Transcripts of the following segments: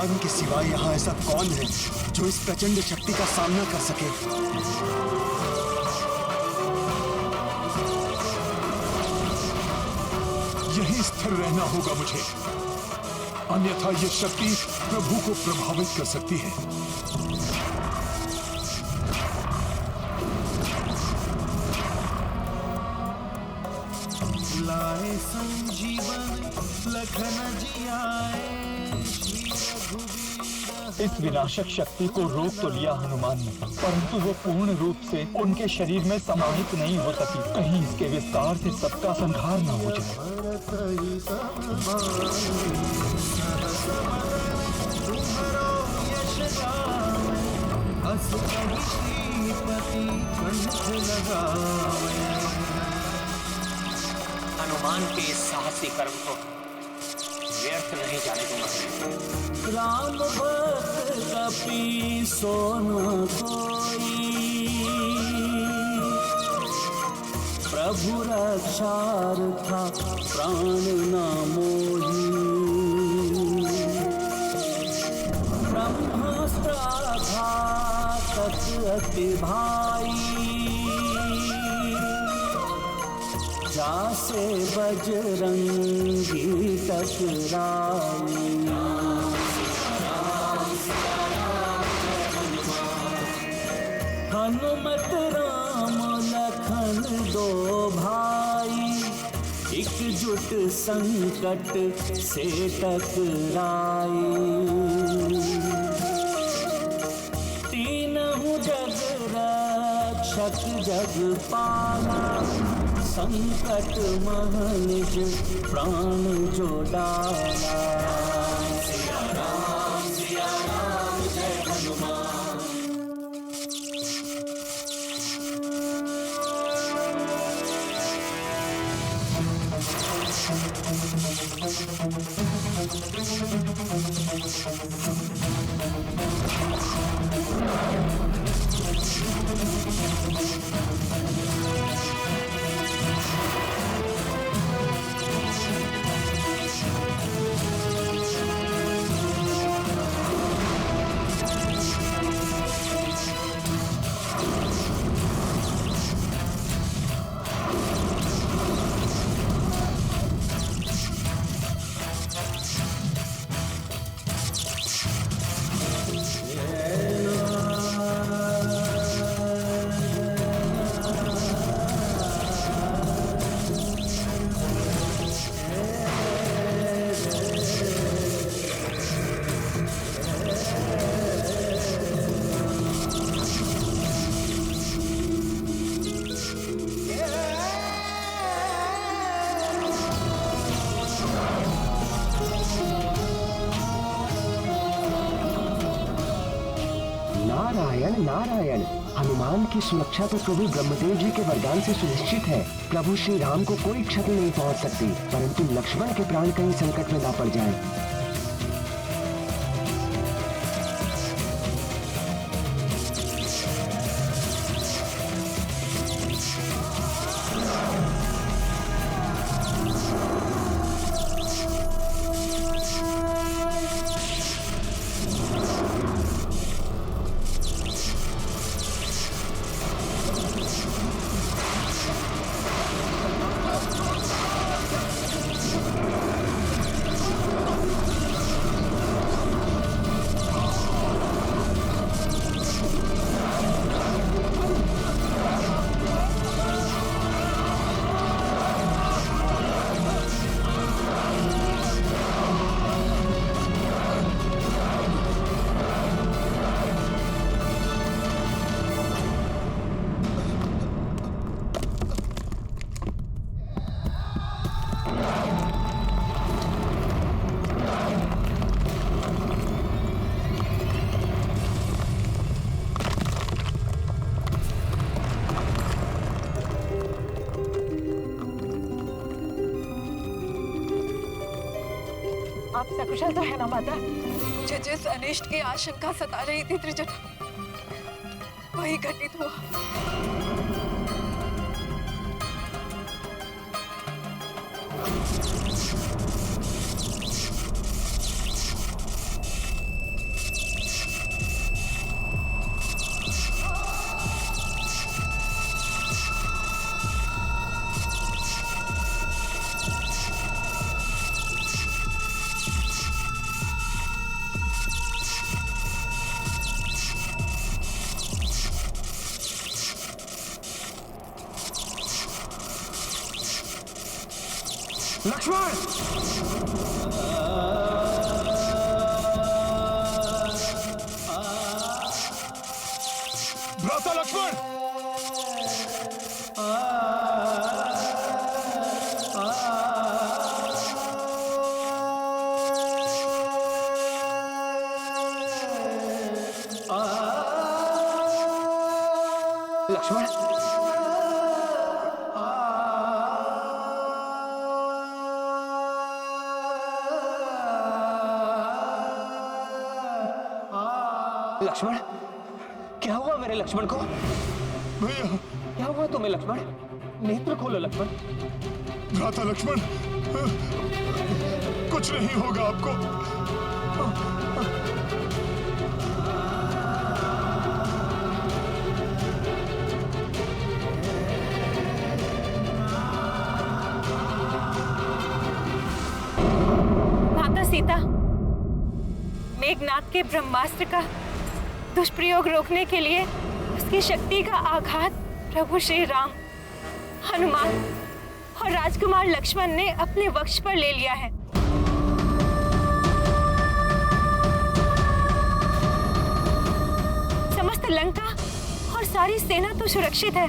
हनुमान के सिवा यहाँ ऐसा कौन है जो इस प्रचंड शक्ति का सामना कर सके? यहीं स्थिर रहना होगा मुझे, अन्यथा ये शक्ति प्रभु को प्रभावित कर सकती है। लाए संजीवन लखन जियाए श्री रघुवीर। इस विनाशक शक्ति को रोक तो लिया हनुमान ने, परंतु वो पूर्ण रूप से उनके शरीर में समाहित नहीं हो सकी। कहीं इसके विस्तार से सबका संहार न हो जाए। हनुमान के इस साहसी कर्म को व्यर्थ नहीं जाने दूंगा। राम भक्त कपि सोना कोई, प्रभु रक्षार्था प्राण न मोही। ब्रह्मास्त्र घातक अति भाई, जासे बजरंगी टकराई। हनुमत राम लखन दो भाई, एकजुट संकट से टकराई। तीनों जग रक्षक जग पाला, संकट मह निज प्राण जो डाला। सिया राम जय हनुमान। नारायण नारायण। हनुमान की सुरक्षा तो प्रभु ब्रह्मदेव जी के वरदान से सुनिश्चित है। प्रभु श्री राम को कोई क्षति नहीं पहुंच सकती, परंतु लक्ष्मण के प्राण कहीं संकट में ना पड़ जाए। आप सकुशल तो है ना माता? मुझे जिस अनिष्ट की आशंका सता रही थी त्रिजटा, वही घटित हुआ। लक्ष्मण! भ्राता लक्ष्मण! लक्ष्मण, लक्ष्मण, क्या हुआ मेरे लक्ष्मण को? भैया, क्या हुआ तुम्हें लक्ष्मण? नेत्र खोलो लक्ष्मण। भ्राता लक्ष्मण, कुछ नहीं होगा आपको। माता सीता, मेघनाथ के ब्रह्मास्त्र का दुष्प्रयोग रोकने के लिए उसकी शक्ति का आघात प्रभु श्री राम, हनुमान और राजकुमार लक्ष्मण ने अपने वक्ष पर ले लिया है। समस्त लंका और सारी सेना तो सुरक्षित है,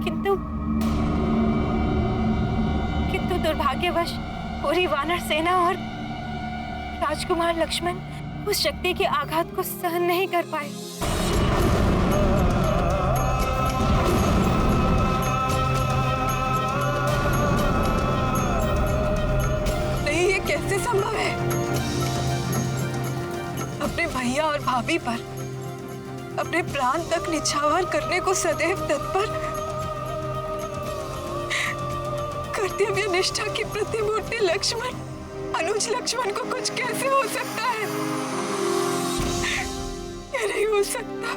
किंतु दुर्भाग्यवश पूरी वानर सेना और राजकुमार लक्ष्मण उस शक्ति के आघात को सहन नहीं कर पाए। नहीं, ये कैसे संभव है? अपने भैया और भाभी पर अपने प्राण तक निछावर करने को सदैव तत्पर, कर्तव्य निष्ठा की प्रतिमूर्ति लक्ष्मण, अनुज लक्ष्मण को कुछ कैसे हो सकता है? ये नहीं हो सकता।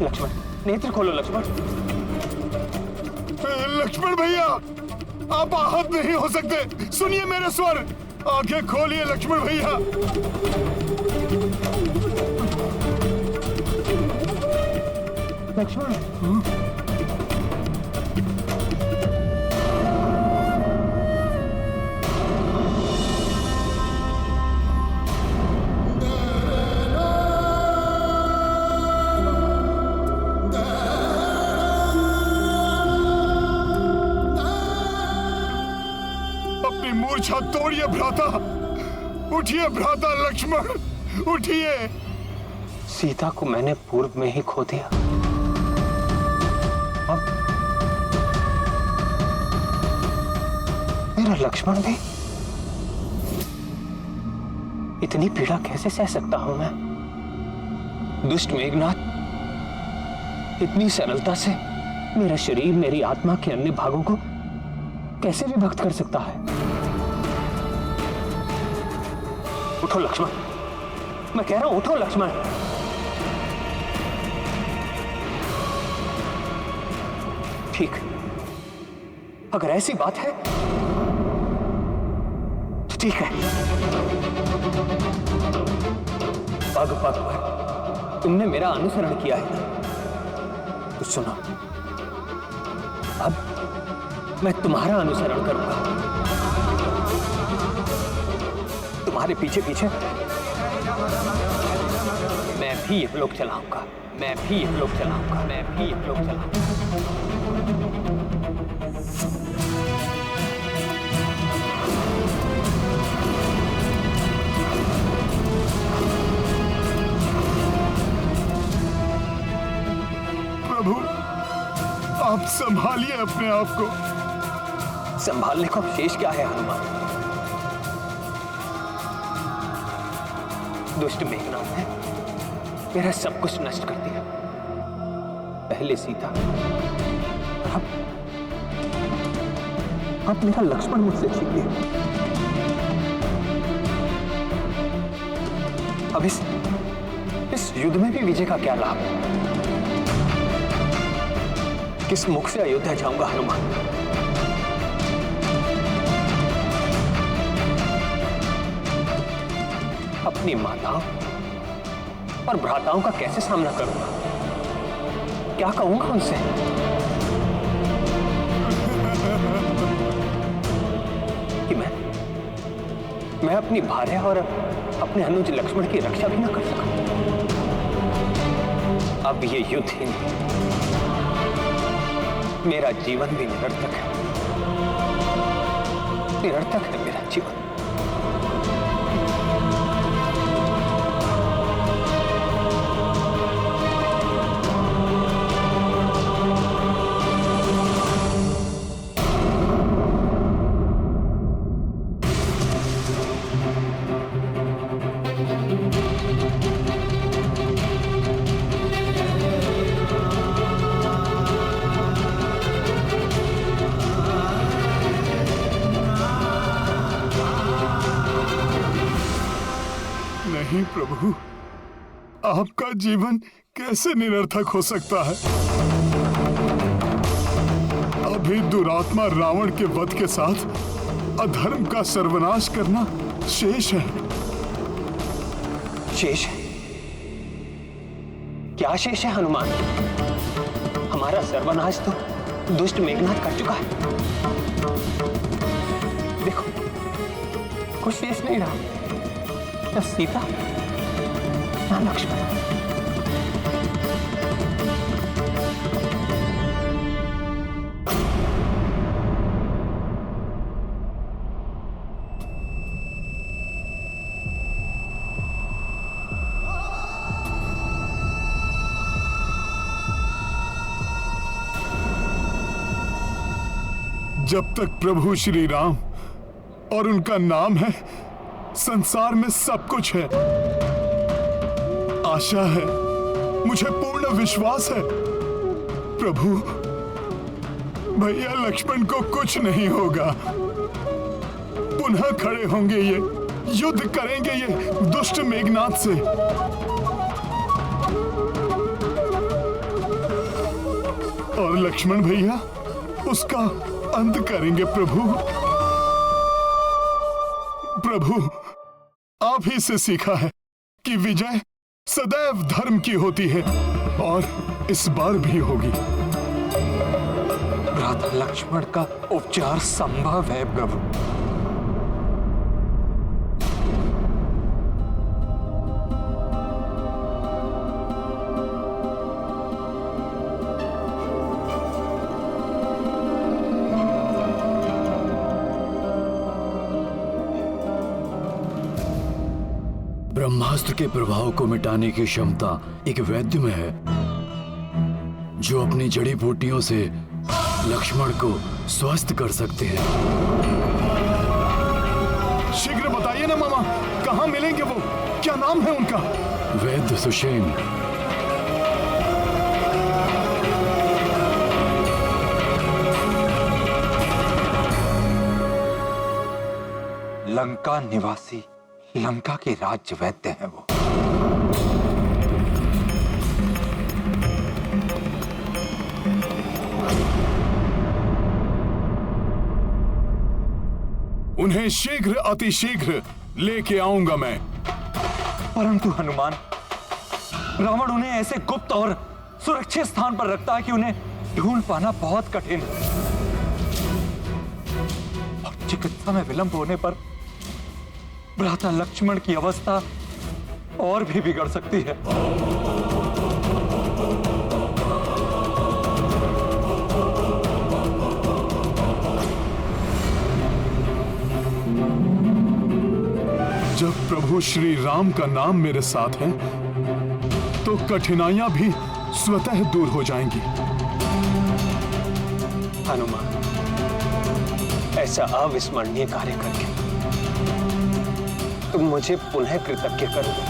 लक्ष्मण, नेत्र खोलो लक्ष्मण। लक्ष्मण भैया, आप आहत नहीं हो सकते। सुनिए मेरे स्वर, आंखें खोलिए लक्ष्मण भैया। लक्ष्मण, मूर्छा तोड़िए भ्राता, उठिए भ्राता लक्ष्मण, उठिए। सीता को मैंने पूर्व में ही खो दिया, अब मेरा लक्ष्मण भी। इतनी पीड़ा कैसे सह सकता हूं मैं? दुष्ट मेघनाथ इतनी सरलता से मेरा शरीर, मेरी आत्मा के अन्य भागों को कैसे विभक्त कर सकता है? उठो लक्ष्मण, मैं कह रहा हूं उठो लक्ष्मण। ठीक, अगर ऐसी बात है तो ठीक है। पग पग पर तुमने मेरा अनुसरण किया है, तो सुनो, अब मैं तुम्हारा अनुसरण करूंगा। तुम्हारे पीछे पीछे मैं भी ये लोग चलाऊंगा, मैं भी ये लोग चलाऊंगा, मैं भी ये लोग चलाऊंगा। प्रभु, आप संभालिए अपने आप को। संभालने को शेष क्या है हनुमान? दुष्ट मेघनाथ ने मेरा सब कुछ नष्ट कर दिया। पहले सीता, अब मेरा लक्ष्मण मुझसे छीन लिया। अब इस युद्ध में भी विजय का क्या लाभ? किस मुख से अयोध्या जाऊंगा हनुमान? अपनी माताओं और भ्राताओं का कैसे सामना करूंगा? क्या कहूंगा उनसे? कि मैं अपनी भार्या और अपने अनुज लक्ष्मण की रक्षा भी न कर सका। अब ये युद्ध ही नहीं, मेरा जीवन भी निरर्थक है। निरर्थक है मेरा जीवन। नहीं प्रभु, आपका जीवन कैसे निरर्थक हो सकता है? अभी दुरात्मा रावण के वध के साथ अधर्म का सर्वनाश करना शेष है। शेष है? क्या शेष है हनुमान? हमारा सर्वनाश तो दुष्ट मेघनाथ कर चुका है। देखो, कुछ शेष नहीं रहा। न सीता, न लक्ष्मण। जब तक प्रभु श्री राम और उनका नाम है, संसार में सब कुछ है। आशा है, मुझे पूर्ण विश्वास है प्रभु, भैया लक्ष्मण को कुछ नहीं होगा। पुनः खड़े होंगे ये, युद्ध करेंगे ये दुष्ट मेघनाथ से। और लक्ष्मण भैया उसका अंत करेंगे प्रभु। प्रभु, आप ही से सीखा है कि विजय सदैव धर्म की होती है, और इस बार भी होगी। भ्राता लक्ष्मण का उपचार संभव है प्रभु। ब्रह्मास्त्र के प्रभाव को मिटाने की क्षमता एक वैद्य में है, जो अपनी जड़ी बूटियों से लक्ष्मण को स्वस्थ कर सकते हैं। शीघ्र बताइए ना मामा, कहाँ मिलेंगे वो? क्या नाम है उनका? वैद्य सुषेण। लंका निवासी, लंका के राज्य वैद्य हैं वो। उन्हें शीघ्र अतिशीघ्र लेके आऊंगा मैं। परंतु हनुमान, रावण उन्हें ऐसे गुप्त और सुरक्षित स्थान पर रखता है कि उन्हें ढूंढ पाना बहुत कठिन है। और चिकित्सा में विलंब होने पर भ्राता लक्ष्मण की अवस्था और भी बिगड़ सकती है। जब प्रभु श्री राम का नाम मेरे साथ है, तो कठिनाइयां भी स्वतः दूर हो जाएंगी। हनुमान, ऐसा अविस्मरणीय कार्य करके तुम मुझे पुनः कृतज्ञ कर दो।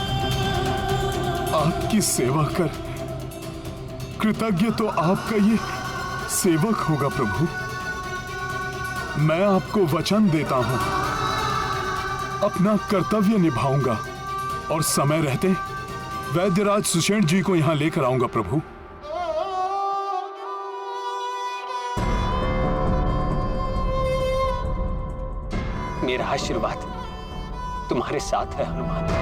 आपकी सेवा कर कृतज्ञ तो आपका ये सेवक होगा प्रभु। मैं आपको वचन देता हूं, अपना कर्तव्य निभाऊंगा और समय रहते वैद्यराज सुषेण जी को यहां लेकर आऊंगा प्रभु। मेरा आशीर्वाद तुम्हारे साथ है हनुमान।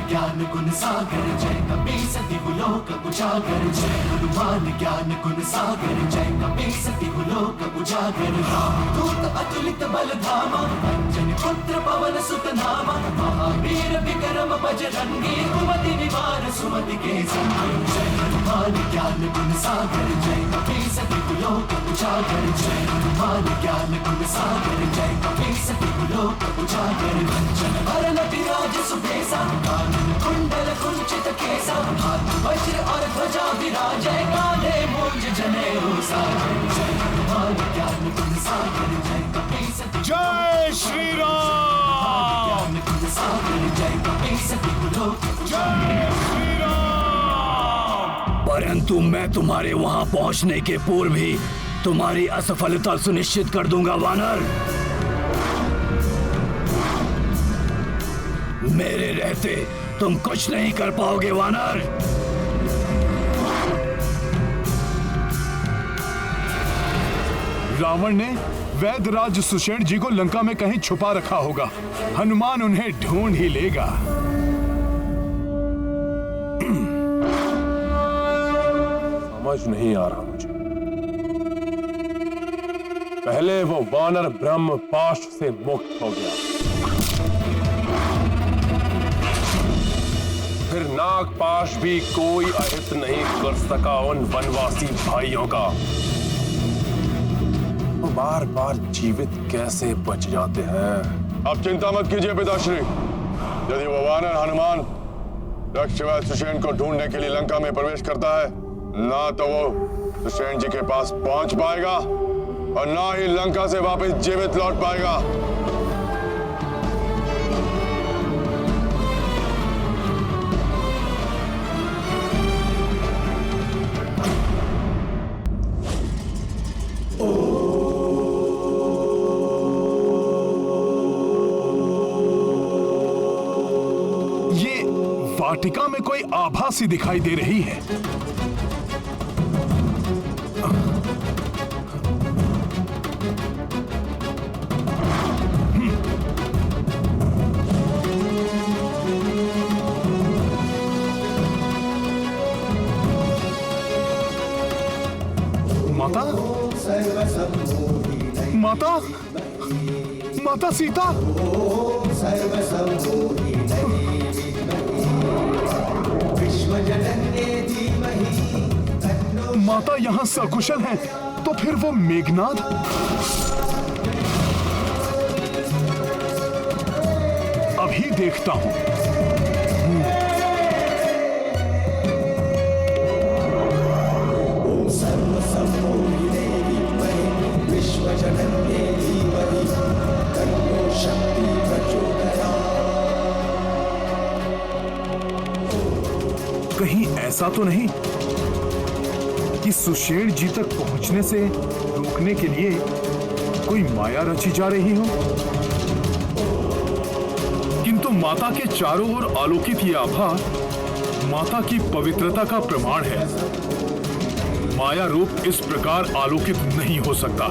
ज्ञान गुण सागर जय कपी सती लोक उजागर जय हनुमान ज्ञान गुण सागर जय कपी सती लोक उजागर दूत अतुलित बल धामा अंजनी पुत्र पवन सुत नामा महावीर विक्रम बजरंगी कुमति निवार सुमति के संगी जय हनुमान ज्ञान गुण सागर जय कपी सती लोक उजागर जय हनुमान ज्ञान गुण सागर जय कपी सती लोक उजागर कंचन वरण विराज सुबेसा कुंडल कुंचित केसा हाथ वज्र और ध्वजा विराजै कांधे मूंज जनेऊ साजै जय हनुमान ज्ञान गुण सागर जय कपी सती जय श्री राम। ज्ञान गुण सागर जय कपी सती लोक जय श्री राम। परंतु मैं तुम्हारे वहां पहुंचने के पूर्व ही तुम्हारी असफलता सुनिश्चित कर दूंगा वानर। मेरे रहते तुम कुछ नहीं कर पाओगे वानर। रावण ने वैद्यराज सुषेण जी को लंका में कहीं छुपा रखा होगा। हनुमान उन्हें ढूंढ ही लेगा। समझ नहीं आ रहा मुझे। पहले वो वानर ब्रह्म पाश से मुक्त हो गया, फिर नागपाश भी कोई अहित नहीं कर सका उन वनवासी भाइयों का। वो बार बार जीवित कैसे बच जाते हैं। अब चिंता मत कीजिए पिताश्री, यदि वो वानर हनुमान दक्षवैद्य सुषेण को ढूंढने के लिए लंका में प्रवेश करता है, ना तो वो सुषेण जी के पास पहुंच पाएगा और ना ही लंका से वापस जीवित लौट पाएगा। वाटिका में कोई आभा सी दिखाई दे रही है। माता, माता, माता सीता। माता यहाँ सकुशल हैं, तो फिर वो मेघनाद? अभी देखता हूं। कहीं ऐसा तो नहीं कि सुषेण जी तक पहुंचने से रोकने के लिए कोई माया रची जा रही हो? किंतु माता के चारों ओर आलोकित ये आभा माता की पवित्रता का प्रमाण है। माया रूप इस प्रकार आलोकित नहीं हो सकता।